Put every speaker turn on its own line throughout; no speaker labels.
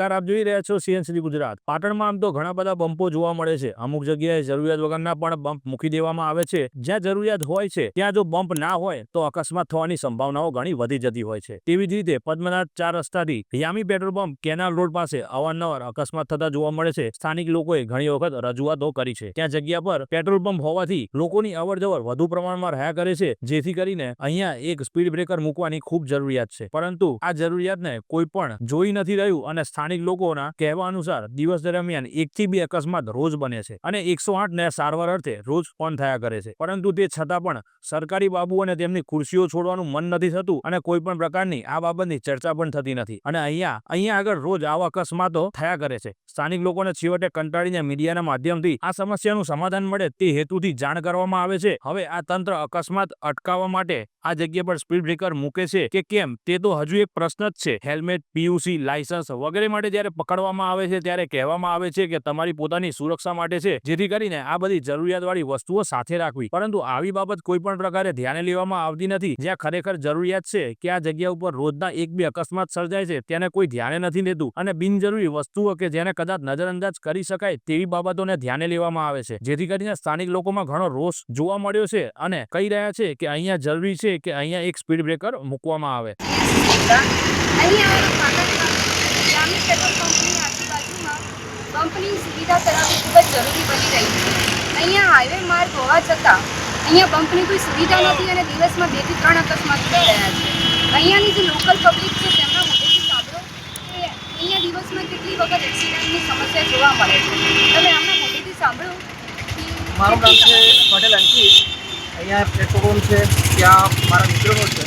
નમસ્કાર, આપ જોઈ રહ્યા છો સીએનસી ગુજરાત। પાટણમાં આમ તો ઘણા બધા બમ્પો જોવા મળે છે। અમુક જગ્યાએ જરૂરિયાત વગરના પણ બમ્પ મૂકી દેવામાં આવે છે। જ્યાં જરૂરિયાત હોય છે ત્યાં જો બમ્પ ના હોય તો અકસ્માત થવાની સંભાવનાઓ ઘણી વધી જતી હોય છે। તેવી જ રીતે પદ્મનાથ 4 રસ્તાથી યામી પેટ્રોલ પંપ કેનાલ રોડ પાસે અવારનવાર અકસ્માત થતા જોવા મળે છે। સ્થાનિક લોકોએ ઘણી વખત રજૂઆતો કરી છે। ત્યાં જગ્યા પર પેટ્રોલ પંપ હોવાથી લોકોની અવરજવર વધુ પ્રમાણમાં રહ્યા કરે છે, જેથી કરીને અહીંયા એક સ્પીડ બ્રેકર મૂકવાની ખૂબ જરૂરિયાત છે। પરંતુ આ જરૂરિયાતને કોઈ પણ જોઈ નથી રહ્યું અને સ્થાનિક લોકોના કહેવા અનુસાર દિવસ દરમિયાન 1 થી 2 અકસ્માત રોજ બને છે અને 108 ને સારવાર અર્થે રોજ ફોન થયા કરે છે। પરંતુ તે છતાં પણ સરકારી બાબુઓને તેમની ખુરશીઓ છોડવાનું મન નથી થતું અને કોઈ પણ પ્રકારની આ બાબતની ચર્ચા પણ થતી નથી અને અહીંયા આગળ રોજ આવા અકસ્માતો થયા કરે છે। સ્થાનિક લોકોને છેવટે કંટાળીને મીડિયાના માધ્યમથી આ સમસ્યાનું સમાધાન મળે તે હેતુથી જાણ કરવામાં આવે છે। હવે આ તંત્ર અકસ્માત અટકાવવા માટે આ જગ્યા પર સ્પીડ બ્રેકર મૂકે છે કે કેમ તે તો હજુ એક પ્રશ્ન જ છે। હેલ્મેટ, પીયુસી, લાયસન્સ વગેરે માટે જ્યારે પકડવામાં આવે છે ત્યારે કહેવામાં આવે છે કે તમારી પોતાની સુરક્ષા માટે છે, જેથી કરીને આ બધી જરૂરિયાતવાળી વસ્તુઓ સાથે રાખવી, પરંતુ આવી બાબત કોઈ પણ પ્રકારે ધ્યાને લેવામાં આવતી નથી। જ્યાં ખરેખર જરૂરિયાત છે કે આ જગ્યા ઉપર રોજના 1-2 અકસ્માત સર્જાય છે તેને કોઈ ધ્યાને નથી લેતું અને બિનજરૂરી વસ્તુઓ કે જેને કદાચ નજરઅંદાજ કરી શકાય તેવી બાબતોને ધ્યાને લેવામાં આવે છે, જેથી કરીને સ્થાનિક લોકોમાં ઘણો રોષ જોવા મળ્યો છે અને કહી રહ્યા છે કે અહીંયા જરૂરી છે કે અહીંયા એક સ્પીડ બ્રેકર મૂકવામાં આવે।
પંપની સુવિધા કરાવવી ખૂબ જ જરૂરી બની રહી છે। અહીંયા હાઈવે માર્ગ હોવા છતાં અહીંયા પંપની કોઈ સુવિધા નથી અને દિવસમાં 2 થી 3 અકસ્માત થઈ રહ્યા છે। અહીંયાની જે લોકલ પબ્લિક છે તેમના મોઢેથી સાંભળો કે અહીંયા દિવસમાં કેટલી વખત એક્સિડન્ટની સમસ્યા જોવા મળે છે। તમે આમના મોઢેથી સાંભળો કે
મારું નામ છે પટેલ અંકિત। અહીંયા પેટ્રોલ પંપ છે, ત્યાં મારા મિત્રનો છે।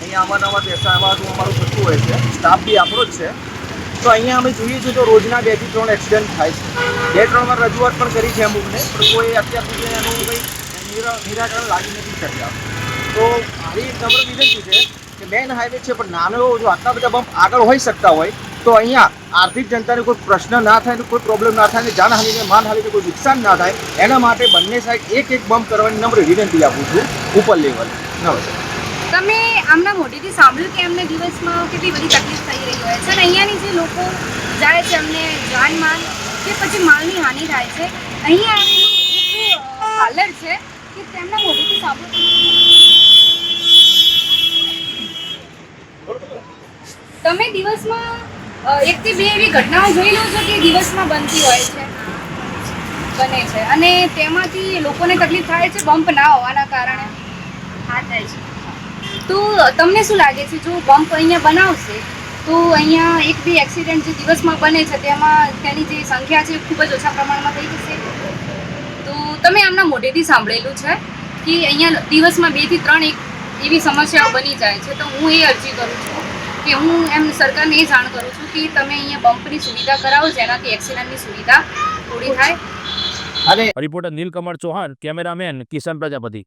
અહીંયા અવારનવાર બેસવા આવવાનું અમારું થતું હોય છે, સ્ટાફ બી આપણો જ છે। તો અહીંયા અમે જોઈએ છીએ તો રોજના 2 થી 3 એક્સિડન્ટ થાય છે। 2-3 વાર રજૂઆત પણ કરી છે અમુકને, પણ કોઈ અત્યાર સુધી એનું કંઈ નિરાકરણ લાગી નથી શક્યા। તો મારી એક નમ્ર વિનંતી છે કે મેઇન હાઈવે છે પણ નાનો એવો જો આટલા બધા બમ્પ આગળ હોઈ શકતા હોય તો અહીંયા આર્થિક જનતાને કોઈ પ્રશ્ન ના થાય, કોઈ પ્રોબ્લેમ ના થાય, જાનહાનિને માનહાનિને કોઈ નુકસાન ના થાય, એના માટે બંને સાઈડ એક બમ્પ કરવાની નમ્ર વિનંતી આપું છું ઉપર લેવલ। નમસ્કાર।
તમે આમના મોઢેથી સાંભળ્યું કે એમને દિવસમાં કેટલી બધી તકલીફ થઈ રહી હોય છે અને અહીંયાની જે લોકો જાય છે એમને જાનમાલ કે પછી માલની હાનિ થાય છે। અહીંયા આવેલું એક પાર્લર છે કે તેમના મોઢેથી સાંભળ્યું તમે દિવસમાં 1 થી 2 એવી ઘટનાઓ જોઈ લો છો કે દિવસમાં બનતી હોય છે, બને છે અને તેમાંથી લોકોને તકલીફ થાય છે બમ્પ ના હોવાના કારણે? હા, થાય છે। તો તમને શું લાગે છે જો બમ્પ અહીંયા બનાવશે તો અહીંયા 1-2 એક્સિડન્ટ જે દિવસમાં બને છે તેમાં તેની જે સંખ્યા છે ખૂબ જ ઓછા પ્રમાણમાં થઈ જશે? તો તમે આમના મોઢેથી સાંભળેલું છે કે અહીંયા દિવસમાં 2 થી 3 એવી સમસ્યાઓ બની જાય છે। તો હું એ અરજી કરું છું કે હું એમ સરકારને એ જાણ કરું છું કે તમે અહીંયા બમ્પની સુવિધા કરાવો જેનાથી એક્સિડન્ટની સુવિધા થોડી થાય।
Reporter Neelkamal Chauhan, cameraman Kishan Prajapati.